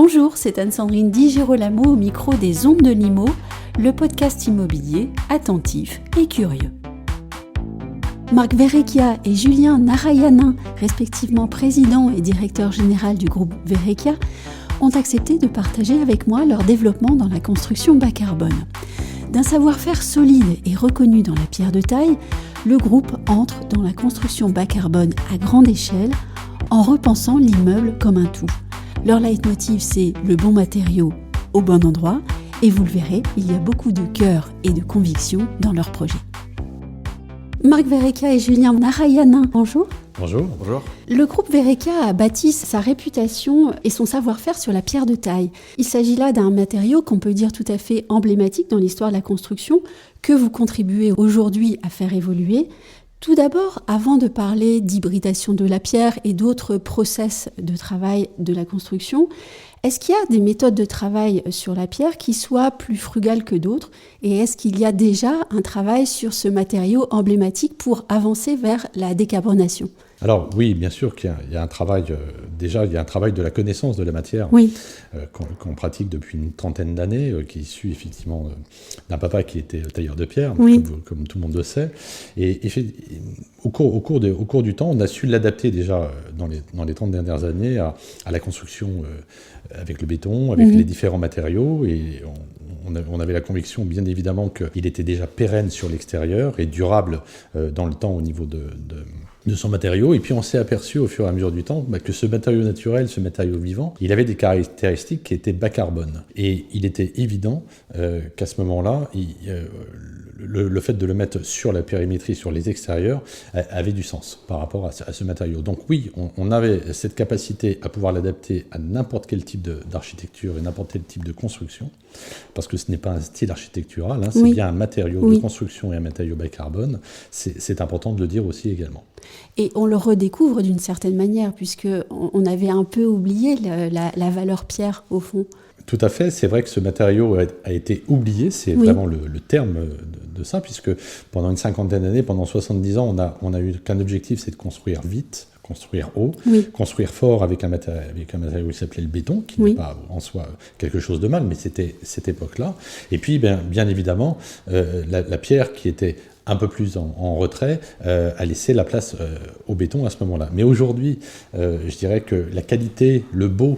Bonjour, c'est Anne-Sandrine Di Girolamo au micro des Ondes de l'Imo, le podcast immobilier attentif et curieux. Marc Verrecchia et Julien Narayanan, respectivement président et directeur général du groupe Verrecchia, ont accepté de partager avec moi leur développement dans la construction bas carbone. D'un savoir-faire solide et reconnu dans la pierre de taille, le groupe entre dans la construction bas carbone à grande échelle en repensant l'immeuble comme un tout. Leur leitmotiv, c'est le bon matériau au bon endroit et vous le verrez, il y a beaucoup de cœur et de conviction dans leur projet. Marc Verrecchia et Julien Narayanan, bonjour. Bonjour. Bonjour. Le groupe Verrecchia a bâti sa réputation et son savoir-faire sur la pierre de taille. Il s'agit là d'un matériau qu'on peut dire tout à fait emblématique dans l'histoire de la construction, que vous contribuez aujourd'hui à faire évoluer. Tout d'abord, avant de parler d'hybridation de la pierre et d'autres process de travail de la construction, est-ce qu'il y a des méthodes de travail sur la pierre qui soient plus frugales que d'autres? Et est-ce qu'il y a déjà un travail sur ce matériau emblématique pour avancer vers la décarbonation? Alors oui, bien sûr qu'il y a un travail, déjà il y a un travail de la connaissance de la matière qu'on pratique depuis une trentaine d'années, qui est issu effectivement d'un papa qui était tailleur de pierre, comme tout le monde le sait. Et au cours du temps, on a su l'adapter déjà dans les 30 dernières années à la construction avec le béton, avec les différents matériaux. Et on avait la conviction, bien évidemment, qu'il était déjà pérenne sur l'extérieur et durable dans le temps au niveau de son matériau. Et puis on s'est aperçu au fur et à mesure du temps que ce matériau naturel, ce matériau vivant, il avait des caractéristiques qui étaient bas carbone. Et il était évident qu'à ce moment-là, le fait de le mettre sur la périmétrie, sur les extérieurs, avait du sens par rapport à ce matériau. Donc oui, on avait cette capacité à pouvoir l'adapter à n'importe quel type d'architecture et n'importe quel type de construction, parce que ce n'est pas un style architectural, c'est bien un matériau de construction et un matériau bas carbone. C'est important de le dire aussi également. Et on le redécouvre d'une certaine manière, puisqu'on avait un peu oublié la valeur pierre au fond. Tout à fait, c'est vrai que ce matériau a été oublié, c'est vraiment le terme de ça, puisque pendant une cinquantaine d'années, pendant 70 ans, on a eu qu'un objectif, c'est de construire vite, construire haut, construire fort avec un matériau qui s'appelait le béton, qui n'est pas en soi quelque chose de mal, mais c'était cette époque-là. Et puis, bien évidemment, la pierre qui était un peu plus en retrait, a laissé la place au béton à ce moment-là. Mais aujourd'hui, je dirais que la qualité, le beau,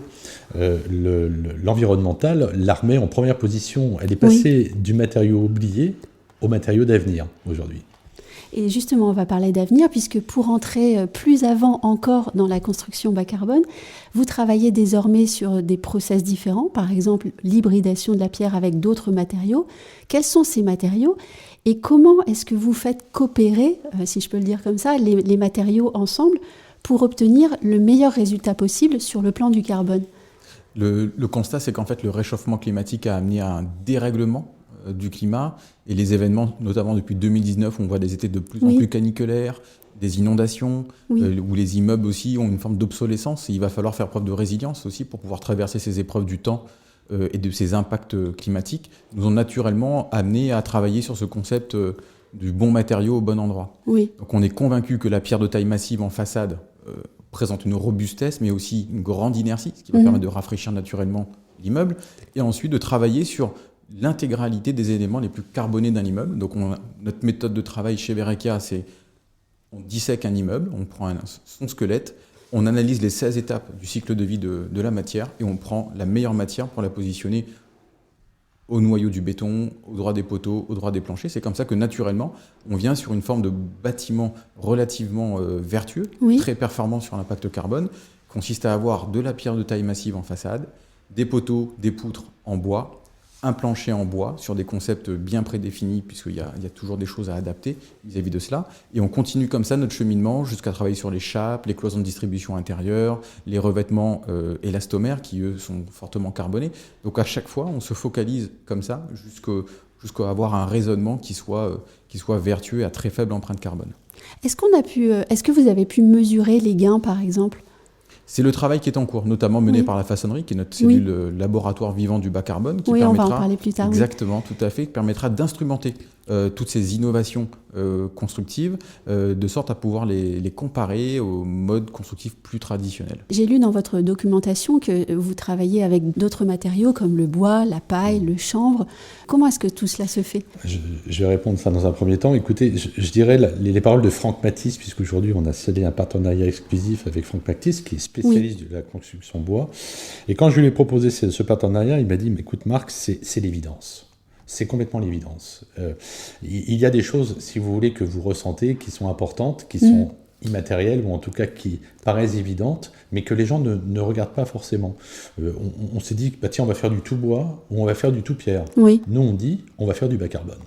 l'environnemental, l'armée en première position, elle est passée du matériau oublié au matériau d'avenir aujourd'hui. Et justement, on va parler d'avenir, puisque pour entrer plus avant encore dans la construction bas carbone, vous travaillez désormais sur des process différents, par exemple l'hybridation de la pierre avec d'autres matériaux. Quels sont ces matériaux et comment est-ce que vous faites coopérer, si je peux le dire comme ça, les matériaux ensemble pour obtenir le meilleur résultat possible sur le plan du carbone? Le constat, c'est qu'en fait, le réchauffement climatique a amené à un dérèglement du climat et les événements, notamment depuis 2019, on voit des étés de plus en plus caniculaires, des inondations, où les immeubles aussi ont une forme d'obsolescence et il va falloir faire preuve de résilience aussi pour pouvoir traverser ces épreuves du temps et de ces impacts climatiques, nous ont naturellement amené à travailler sur ce concept du bon matériau au bon endroit. Donc on est convaincu que la pierre de taille massive en façade présente une robustesse, mais aussi une grande inertie, ce qui va permettre de rafraîchir naturellement l'immeuble, et ensuite de travailler sur l'intégralité des éléments les plus carbonés d'un immeuble. Donc notre méthode de travail chez Verrecchia, c'est on dissèque un immeuble, on prend son squelette, on analyse les 16 étapes du cycle de vie de la matière et on prend la meilleure matière pour la positionner au noyau du béton, au droit des poteaux, au droit des planchers. C'est comme ça que naturellement, on vient sur une forme de bâtiment relativement vertueux, très performant sur l'impact carbone, qui consiste à avoir de la pierre de taille massive en façade, des poteaux, des poutres en bois, un plancher en bois sur des concepts bien prédéfinis, puisqu'il y a toujours des choses à adapter vis-à-vis de cela. Et on continue comme ça notre cheminement jusqu'à travailler sur les chapes, les cloisons de distribution intérieure, les revêtements élastomères qui, eux, sont fortement carbonés. Donc à chaque fois, on se focalise comme ça jusqu'à avoir un raisonnement qui soit vertueux et à très faible empreinte carbone. Est-ce que vous avez pu mesurer les gains, par exemple ? C'est le travail qui est en cours, notamment mené par la Façonnerie, qui est notre cellule laboratoire vivant du bas carbone, qui permettra, on va en parler plus tard. Exactement, tout à fait, qui permettra d'instrumenter toutes ces innovations constructives, de sorte à pouvoir les comparer aux modes constructifs plus traditionnels. J'ai lu dans votre documentation que vous travaillez avec d'autres matériaux comme le bois, la paille, le chanvre. Comment est-ce que tout cela se fait ? Je vais répondre ça dans un premier temps. Écoutez, je dirais les paroles de Franck Matisse, puisqu'aujourd'hui on a scellé un partenariat exclusif avec Franck Matisse, qui est spécialiste de la construction bois. Et quand je lui ai proposé ce partenariat, il m'a dit, mais écoute Marc, c'est l'évidence. C'est complètement l'évidence. Il y a des choses, si vous voulez, que vous ressentez, qui sont importantes, qui sont immatérielles, ou en tout cas qui paraissent évidentes, mais que les gens ne regardent pas forcément. On s'est dit, bah, tiens, on va faire du tout bois, ou on va faire du tout pierre. Oui. Nous, on dit, on va faire du bas carbone.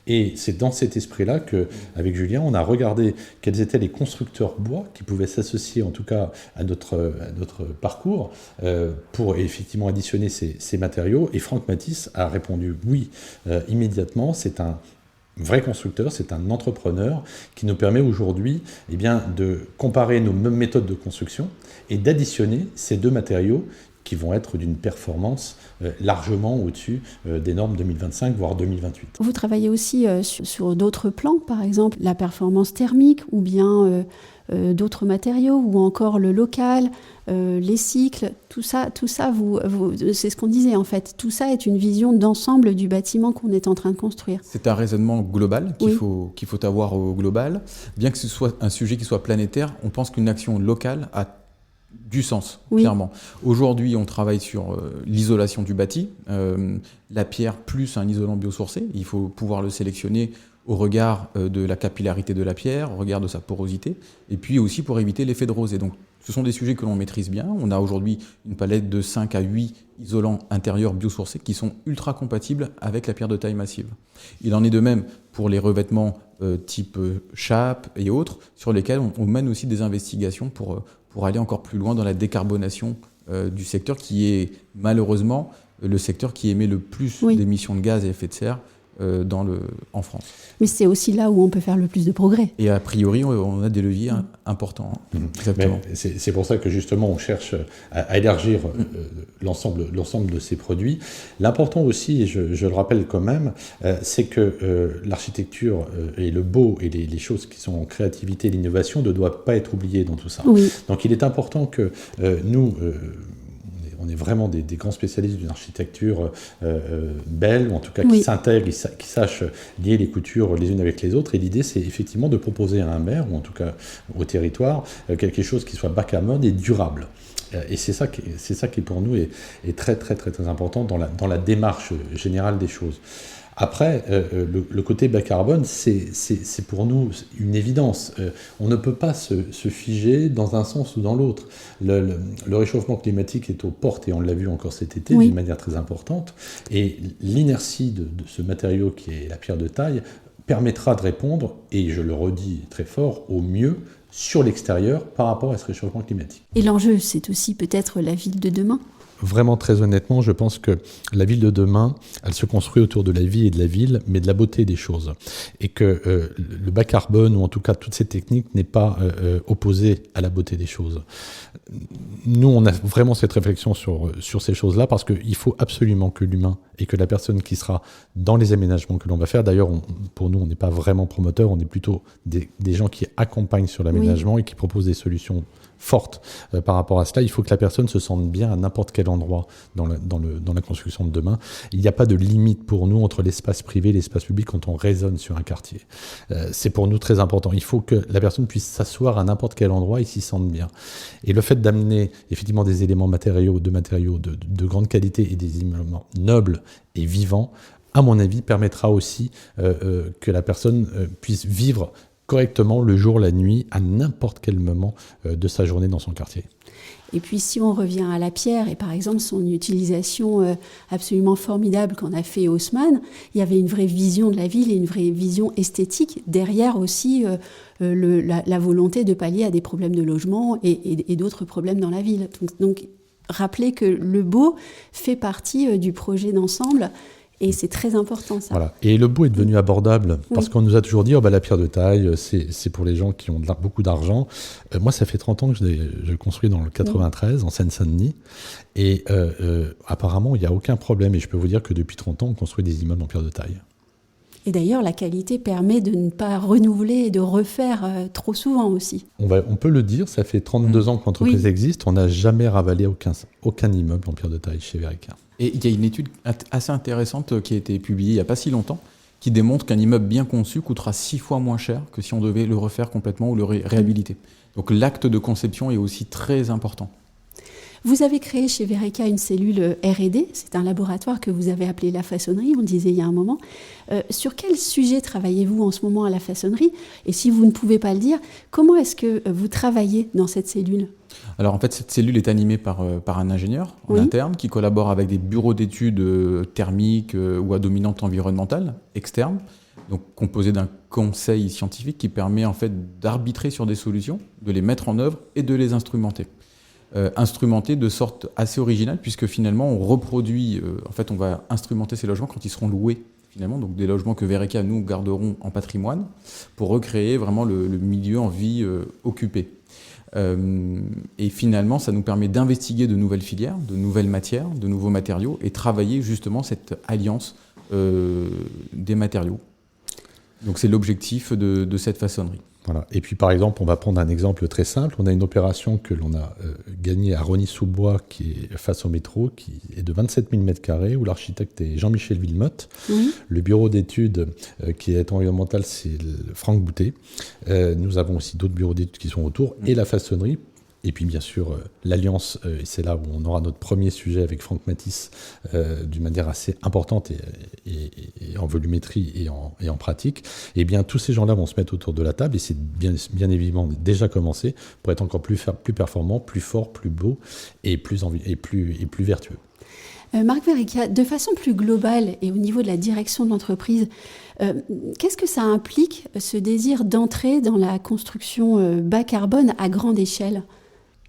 Et c'est dans cet esprit-là qu'avec Julien, on a regardé quels étaient les constructeurs bois qui pouvaient s'associer en tout cas à notre parcours pour effectivement additionner ces matériaux. Et Franck Matisse a répondu oui immédiatement. C'est un vrai constructeur, c'est un entrepreneur qui nous permet aujourd'hui de comparer nos mêmes méthodes de construction et d'additionner ces deux matériaux qui vont être d'une performance largement au-dessus des normes 2025, voire 2028. Vous travaillez aussi sur d'autres plans, par exemple la performance thermique, ou bien d'autres matériaux, ou encore le local, les cycles, tout ça c'est ce qu'on disait en fait. Tout ça est une vision d'ensemble du bâtiment qu'on est en train de construire. C'est un raisonnement global qu'il faut avoir au global. Bien que ce soit un sujet qui soit planétaire, on pense qu'une action locale a du sens, clairement. Aujourd'hui, on travaille sur l'isolation du bâti, la pierre plus un isolant biosourcé. Il faut pouvoir le sélectionner au regard de la capillarité de la pierre, au regard de sa porosité, et puis aussi pour éviter l'effet de rosée. Donc, ce sont des sujets que l'on maîtrise bien. On a aujourd'hui une palette de 5 à 8 isolants intérieurs biosourcés qui sont ultra compatibles avec la pierre de taille massive. Il en est de même pour les revêtements type chape et autres, sur lesquels on mène aussi des investigations pour aller encore plus loin dans la décarbonation du secteur, qui est malheureusement le secteur qui émet le plus d'émissions de gaz à effet de serre en France. Mais c'est aussi là où on peut faire le plus de progrès. Et a priori, on a des leviers importants. Exactement. C'est pour ça que justement, on cherche à élargir l'ensemble de ces produits. L'important aussi, et je le rappelle quand même, c'est que l'architecture et le beau et les choses qui sont en créativité et l'innovation ne doivent pas être oubliées dans tout ça. Oui. Donc il est important que nous... on est vraiment des grands spécialistes d'une architecture belle, ou en tout cas qui s'intègre, qui sache lier les coutures les unes avec les autres. Et l'idée, c'est effectivement de proposer à un maire, ou en tout cas au territoire, quelque chose qui soit bas carbone et durable. Et c'est ça qui pour nous est très, très, très, très important dans la démarche générale des choses. Après, le côté bas carbone, c'est pour nous une évidence. On ne peut pas se figer dans un sens ou dans l'autre. Le réchauffement climatique est aux portes, et on l'a vu encore cet été d'une manière très importante. Et l'inertie de ce matériau qui est la pierre de taille permettra de répondre, et je le redis très fort, au mieux sur l'extérieur par rapport à ce réchauffement climatique. Et l'enjeu, c'est aussi peut-être la ville de demain ? Vraiment, très honnêtement, je pense que la ville de demain, elle se construit autour de la vie et de la ville, mais de la beauté des choses. Et que le bas carbone, ou en tout cas toutes ces techniques, n'est pas opposé à la beauté des choses. Nous, on a vraiment cette réflexion sur ces choses-là, parce qu'il faut absolument que l'humain et que la personne qui sera dans les aménagements que l'on va faire, d'ailleurs, pour nous, on n'est pas vraiment promoteurs, on est plutôt des gens qui accompagnent sur l'aménagement et qui proposent des solutions forte par rapport à cela. Il faut que la personne se sente bien à n'importe quel endroit dans la construction de demain. Il n'y a pas de limite pour nous entre l'espace privé et l'espace public quand on raisonne sur un quartier. C'est pour nous très important. Il faut que la personne puisse s'asseoir à n'importe quel endroit et s'y sente bien. Et le fait d'amener effectivement des éléments matériaux de grande qualité et des éléments nobles et vivants, à mon avis, permettra aussi que la personne puisse vivre correctement le jour, la nuit, à n'importe quel moment de sa journée dans son quartier. Et puis si on revient à la pierre, et par exemple son utilisation absolument formidable qu'en a fait Haussmann, il y avait une vraie vision de la ville et une vraie vision esthétique derrière aussi la volonté de pallier à des problèmes de logement et d'autres problèmes dans la ville. Donc rappeler que le beau fait partie du projet d'ensemble. Et c'est très important, ça. Voilà. Et le beau est devenu abordable, parce qu'on nous a toujours dit la pierre de taille, c'est pour les gens qui ont beaucoup d'argent. Moi, ça fait 30 ans que je construis dans le 93, en Seine-Saint-Denis. Et apparemment, il n'y a aucun problème. Et je peux vous dire que depuis 30 ans, on construit des immeubles en pierre de taille. Et d'ailleurs, la qualité permet de ne pas renouveler et de refaire trop souvent aussi. On peut le dire, ça fait 32 ans que l'entreprise existe, on n'a jamais ravalé aucun immeuble en pierre de taille chez Verica. Et il y a une étude assez intéressante qui a été publiée il n'y a pas si longtemps, qui démontre qu'un immeuble bien conçu coûtera 6 fois moins cher que si on devait le refaire complètement ou le réhabiliter. Donc l'acte de conception est aussi très important. Vous avez créé chez Verica une cellule R&D, c'est un laboratoire que vous avez appelé La Façonnerie, on le disait il y a un moment. Sur quel sujet travaillez-vous en ce moment à La Façonnerie ? Et si vous ne pouvez pas le dire, comment est-ce que vous travaillez dans cette cellule ? Alors en fait, cette cellule est animée par un ingénieur en interne qui collabore avec des bureaux d'études thermiques ou à dominante environnementale externes, donc composé d'un conseil scientifique qui permet en fait d'arbitrer sur des solutions, de les mettre en œuvre et de les instrumenter. Instrumentés de sorte assez originale, puisque finalement on reproduit, on va instrumenter ces logements quand ils seront loués, finalement, donc des logements que Verica, nous, garderons en patrimoine, pour recréer vraiment le milieu en vie occupé. Et finalement, ça nous permet d'investiguer de nouvelles filières, de nouvelles matières, de nouveaux matériaux, et travailler justement cette alliance des matériaux. Donc c'est l'objectif de cette façonnerie. Voilà. Et puis par exemple, on va prendre un exemple très simple. On a une opération que l'on a gagnée à Rosny-sous-Bois, qui est face au métro, qui est de 27 000 m², où l'architecte est Jean-Michel Villemotte. Le bureau d'études qui est environnemental, c'est Franck Boutet. Nous avons aussi d'autres bureaux d'études qui sont autour, et la façonnerie. Et puis bien sûr, l'Alliance, et c'est là où on aura notre premier sujet avec Franck Matisse, d'une manière assez importante et en volumétrie et en pratique. Et bien tous ces gens-là vont se mettre autour de la table, et c'est bien évidemment déjà commencé pour être encore plus performant, plus fort, plus beau et plus vertueux. Marc Verica, de façon plus globale et au niveau de la direction de l'entreprise, qu'est-ce que ça implique, ce désir d'entrer dans la construction bas carbone à grande échelle ?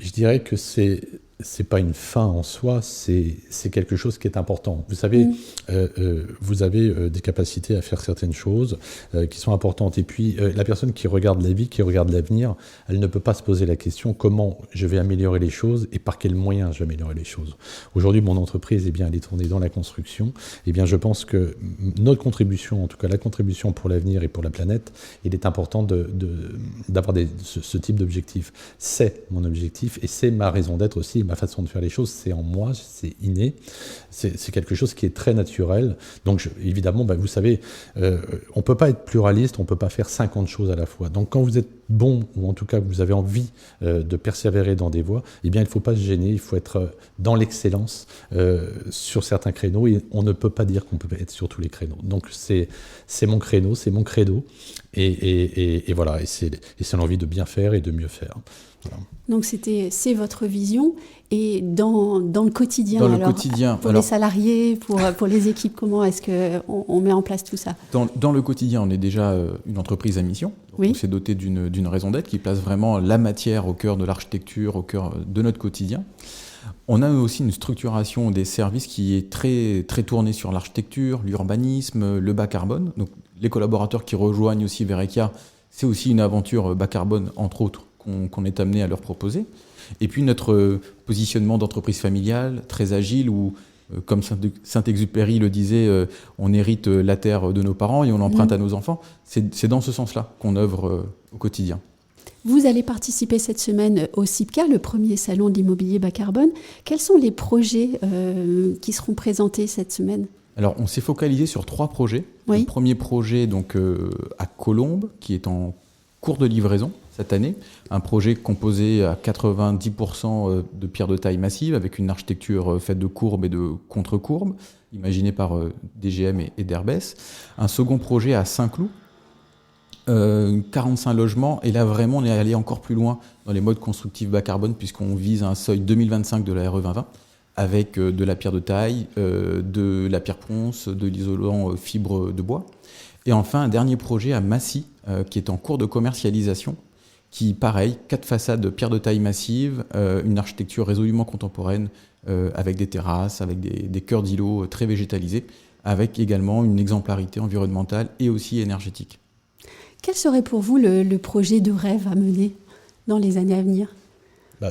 Je dirais que c'est pas une fin en soi, c'est quelque chose qui est important. Vous savez, vous avez des capacités à faire certaines choses qui sont importantes. Et puis, la personne qui regarde la vie, qui regarde l'avenir, elle ne peut pas se poser la question comment je vais améliorer les choses et par quels moyens je vais améliorer les choses. Aujourd'hui, mon entreprise, elle est tournée dans la construction. Eh bien, je pense que notre contribution, en tout cas la contribution pour l'avenir et pour la planète, il est important d'avoir ce type d'objectif. C'est mon objectif et c'est ma raison d'être aussi. Ma façon de faire les choses, c'est en moi, c'est inné, c'est quelque chose qui est très naturel. Donc évidemment, vous savez, on ne peut pas être pluraliste, on ne peut pas faire 50 choses à la fois. Donc quand vous êtes bon, ou en tout cas vous avez envie de persévérer dans des voies, eh bien il ne faut pas se gêner, il faut être dans l'excellence sur certains créneaux, et on ne peut pas dire qu'on peut être sur tous les créneaux. Donc c'est mon créneau, c'est mon credo, et voilà, et c'est l'envie de bien faire et de mieux faire. Voilà. Donc c'est votre vision, et dans le quotidien, pour les salariés, pour les équipes, comment est-ce qu'on met en place tout ça ? Dans le quotidien, on est déjà une entreprise à mission. Donc on s'est doté d'une raison d'être qui place vraiment la matière au cœur de l'architecture, au cœur de notre quotidien. On a aussi une structuration des services qui est très, très tournée sur l'architecture, l'urbanisme, le bas carbone. Donc les collaborateurs qui rejoignent aussi Verica, c'est aussi une aventure bas carbone, entre autres, qu'on est amené à leur proposer. Et puis notre positionnement d'entreprise familiale, très agile, où, comme Saint-Exupéry le disait, on hérite la terre de nos parents et on l'emprunte à nos enfants. C'est dans ce sens-là qu'on œuvre au quotidien. Vous allez participer cette semaine au CIPCA, le premier salon de l'immobilier bas carbone. Quels sont les projets qui seront présentés cette semaine ? Alors, on s'est focalisé sur 3 projets. Le premier projet donc, à Colombes, qui est en cours de livraison cette année. Un projet composé à 90% de pierres de taille massive, avec une architecture faite de courbes et de contre-courbes, imaginée par DGM et Derbès. Un second projet à Saint-Cloud, 45 logements. Et là, vraiment, on est allé encore plus loin dans les modes constructifs bas carbone, puisqu'on vise un seuil 2025 de la RE 2020, avec de la pierre de taille, de la pierre ponce, de l'isolant fibre de bois. Et enfin, un dernier projet à Massy, qui est en cours de commercialisation, qui, pareil, 4 façades de pierre de taille massive, une architecture résolument contemporaine, avec des terrasses, avec des cœurs d'îlots très végétalisés, avec également une exemplarité environnementale et aussi énergétique. Quel serait pour vous le projet de rêve à mener dans les années à venir ?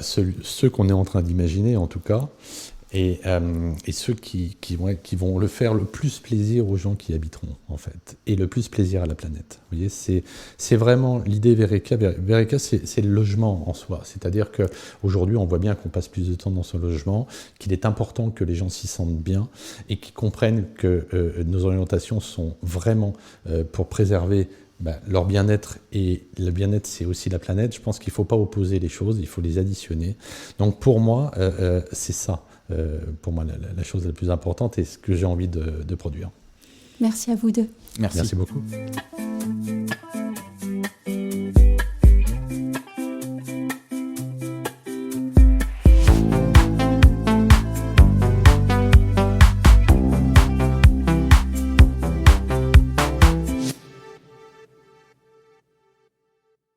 Ceux qu'on est en train d'imaginer, en tout cas. et ceux qui vont le faire le plus plaisir aux gens qui habiteront, en fait, et le plus plaisir à la planète. Vous voyez, c'est vraiment l'idée Vereka. Vereka, c'est le logement en soi. C'est-à-dire qu'aujourd'hui, on voit bien qu'on passe plus de temps dans ce logement, qu'il est important que les gens s'y sentent bien et qu'ils comprennent que nos orientations sont vraiment pour préserver leur bien-être, et le bien-être, c'est aussi la planète. Je pense qu'il ne faut pas opposer les choses, il faut les additionner. Donc pour moi, c'est ça, pour moi, la chose la plus importante et ce que j'ai envie de produire. Merci à vous deux. Merci beaucoup.